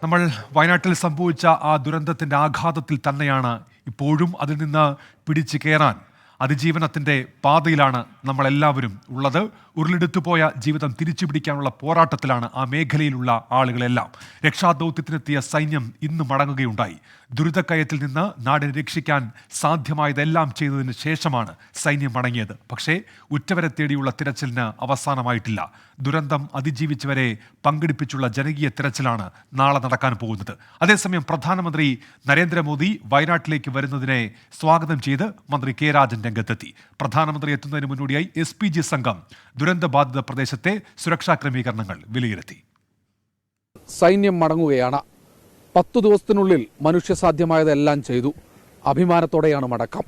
നമ്മൾ വയനാട്ടിൽ സംഭവിച്ച ആ ദുരന്തത്തിന്റെ ആഘാതത്തിൽ തന്നെയാണ് ഇപ്പോഴും അതിൽ നിന്ന് പിടിച്ചു കയറാൻ അതിജീവനത്തിന്റെ പാതയിലാണ് നമ്മളെല്ലാവരും ഉള്ളത്. ഉരുളെടുത്തുപോയ ജീവിതം തിരിച്ചു പിടിക്കാനുള്ള പോരാട്ടത്തിലാണ് ആ മേഖലയിലുള്ള ആളുകളെല്ലാം. രക്ഷാദൗത്യത്തിനെത്തിയ സൈന്യം ഇന്ന് മടങ്ങുകയുണ്ടായി. ദുരിതക്കയത്തിൽ നിന്ന് നാടിനെ രക്ഷിക്കാൻ സാധ്യമായതെല്ലാം ചെയ്തതിന് ശേഷമാണ് സൈന്യം മടങ്ങിയത്. പക്ഷേ ഉറ്റവരെ തേടിയുള്ള തിരച്ചിലിന് അവസാനമായിട്ടില്ല. ദുരന്തം അതിജീവിച്ചവരെ പങ്കെടുപ്പിച്ചുള്ള ജനകീയ തിരച്ചിലാണ് നാളെ നടക്കാൻ പോകുന്നത്. അതേസമയം പ്രധാനമന്ത്രി നരേന്ദ്രമോദി വയനാട്ടിലേക്ക് വരുന്നതിനെ സ്വാഗതം ചെയ്ത് മന്ത്രി കെ രാജൻ രംഗത്തെത്തി. പ്രധാനമന്ത്രി എത്തുന്നതിന് മുന്നോടിയായി SPG സംഘം ദുരന്തബാധിത പ്രദേശത്തെ സുരക്ഷാ ക്രമീകരണങ്ങൾ വിലയിരുത്തി. സൈന്യം മടങ്ങുകയാണ്. 10 ദിവസത്തിനുള്ളിൽ മനുഷ്യസാധ്യമായതെല്ലാം ചെയ്തു. അഭിമാനത്തോടെയാണ് മടക്കം.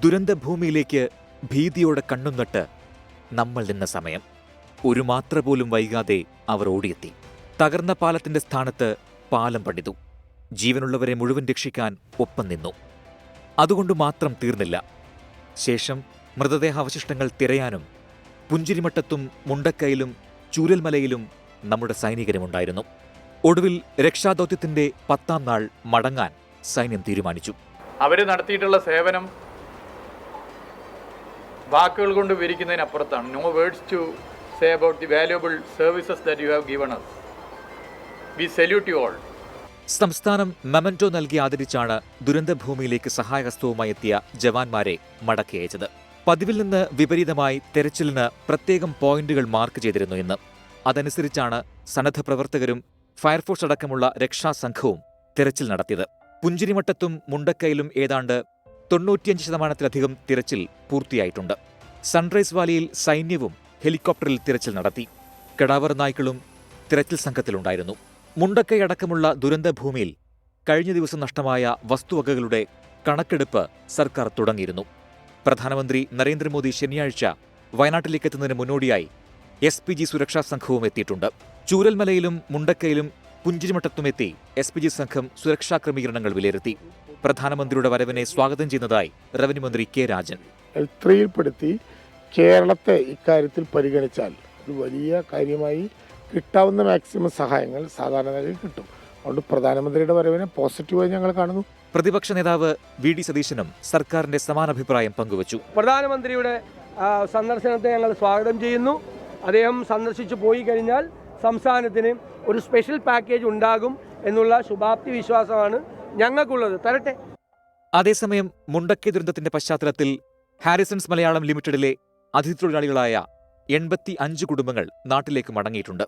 ദുരന്തഭൂമിയിലേക്ക് ഭീതിയോടെ കണ്ണും നട്ട് നമ്മൾ നിന്ന സമയം. ഒരു മാത്ര പോലും വൈകാതെ അവർ ഓടിയെത്തി. തകർന്ന പാലത്തിന്റെ സ്ഥാനത്ത് പാലം പണിതു. ജീവനുള്ളവരെ മുഴുവൻ രക്ഷിക്കാൻ ഒപ്പം നിന്നു. അതുകൊണ്ട് മാത്രം തീർന്നില്ല. ശേഷം മൃതദേഹാവശിഷ്ടങ്ങൾ തിരയാനും പുഞ്ചിരിമട്ടത്തും മുണ്ടക്കയിലും ചൂരൽമലയിലും നമ്മുടെ സൈനികരുമുണ്ടായിരുന്നു. ഒടുവിൽ രക്ഷാദൗത്യത്തിന്റെ 10ാം നാൾ മടങ്ങാൻ സൈന്യം തീരുമാനിച്ചു. അവർ നടത്തിയിട്ടുള്ള സേവനം വാക്കുകൾ കൊണ്ട് വിവരിക്കുന്നതിനപ്പുറത്താണ്. No words to say about the valuable services that you have given us. We salute you all. സംസ്ഥാനം മെമന്റോ നൽകി ആദരിച്ചാണ് ദുരന്തഭൂമിയിലേക്ക് സഹായഹസ്തവുമായി എത്തിയ ജവാന്മാരെ മടക്കി അയച്ചത്. പതിവിൽ നിന്ന് വിപരീതമായി തെരച്ചിലിന് പ്രത്യേകം പോയിന്റുകൾ മാർക്ക് ചെയ്തിരുന്നു ഇന്ന്. അതനുസരിച്ചാണ് സന്നദ്ധ പ്രവർത്തകരും ഫയർഫോഴ്സ് അടക്കമുള്ള രക്ഷാസംഘവും തിരച്ചിൽ നടത്തിയത്. പുഞ്ചിരിമട്ടത്തും മുണ്ടക്കയിലും ഏതാണ്ട് 95% തിരച്ചിൽ പൂർത്തിയായിട്ടുണ്ട്. സൺറൈസ് വാലിയിൽ സൈന്യവും ഹെലികോപ്റ്ററിൽ തിരച്ചിൽ നടത്തി. കടാവർ നായ്ക്കളും തിരച്ചിൽ സംഘത്തിലുണ്ടായിരുന്നു. മുണ്ടക്കൈ അടക്കമുള്ള ദുരന്തഭൂമിയിൽ കഴിഞ്ഞ ദിവസം നഷ്ടമായ വസ്തുവകകളുടെ കണക്കെടുപ്പ് സർക്കാർ തുടങ്ങിയിരുന്നു. പ്രധാനമന്ത്രി നരേന്ദ്രമോദി ശനിയാഴ്ച വയനാട്ടിലേക്കെത്തുന്നതിന് മുന്നോടിയായി SPG സുരക്ഷാ സംഘവും എത്തിയിട്ടുണ്ട്. ചൂരൽമലയിലും മുണ്ടക്കയിലും പുഞ്ചിരിമട്ടത്തുമെത്തി SPG സംഘം സുരക്ഷാ ക്രമീകരണങ്ങൾ വിലയിരുത്തി. പ്രധാനമന്ത്രിയുടെ വരവിനെ സ്വാഗതം ചെയ്യുന്നതായി റവന്യൂ മന്ത്രി കെ രാജൻ. L3യിൽപ്പെടുത്തി കേരളത്തെ ഇക്കാര്യത്തിൽ പരിഗണിച്ചാൽ ഒരു വലിയ കാര്യമായി കിട്ടാവുന്ന മാക്സിമം സഹായങ്ങൾ സാധാരണഗതിയിൽ കിട്ടും. അതുകൊണ്ട് പ്രധാനമന്ത്രിയുടെ വരവിനെ പോസിറ്റീവായി ഞങ്ങൾ കാണുന്നു. പ്രതിപക്ഷ നേതാവ് VD സതീശനും സർക്കാരിന്റെ സമാനാഭിപ്രായം പങ്കുവച്ചു. പ്രധാനമന്ത്രിയുടെ സന്ദർശനത്തെ ഞങ്ങൾ സ്വാഗതം ചെയ്യുന്നു. അദ്ദേഹം സന്ദർശിച്ചു പോയി കഴിഞ്ഞാൽ സംസ്ഥാനത്തിന് ഒരു സ്പെഷ്യൽ പാക്കേജ് ഉണ്ടാകും എന്നുള്ള ശുഭാപ്തി വിശ്വാസമാണ് ഞങ്ങൾക്കുള്ളത്. തരട്ടെ. അതേസമയം മുണ്ടക്കൈ ദുരന്തത്തിന്റെ പശ്ചാത്തലത്തിൽ ഹാരിസൺസ് മലയാളം ലിമിറ്റഡിലെ അതിഥിത്തൊഴിലാളികളായ 85 കുടുംബങ്ങൾ നാട്ടിലേക്ക് മടങ്ങിയിട്ടുണ്ട്.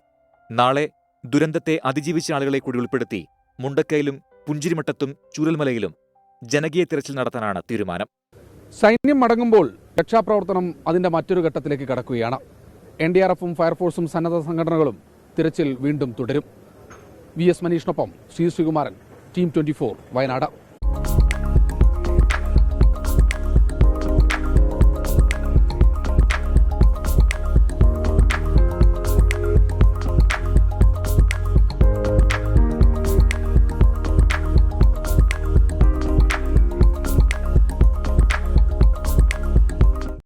നാളെ ദുരന്തത്തെ അതിജീവിച്ച ആളുകളെ കൂടി ഉൾപ്പെടുത്തി മുണ്ടക്കയിലും പുഞ്ചിരിമട്ടത്തും ചൂരൽമലയിലും ജനകീയ തിരച്ചിൽ നടത്താനാണ് തീരുമാനം. സൈന്യം മടങ്ങുമ്പോൾ രക്ഷാപ്രവർത്തനം അതിന്റെ മറ്റൊരു ഘട്ടത്തിലേക്ക് കടക്കുകയാണ്. NDRFും ഫയർഫോഴ്സും സന്നദ്ധ സംഘടനകളും തിരച്ചിൽ വീണ്ടും തുടരും. VS മനീഷിനൊപ്പം Sreekumaran, Team 24 Wayanad.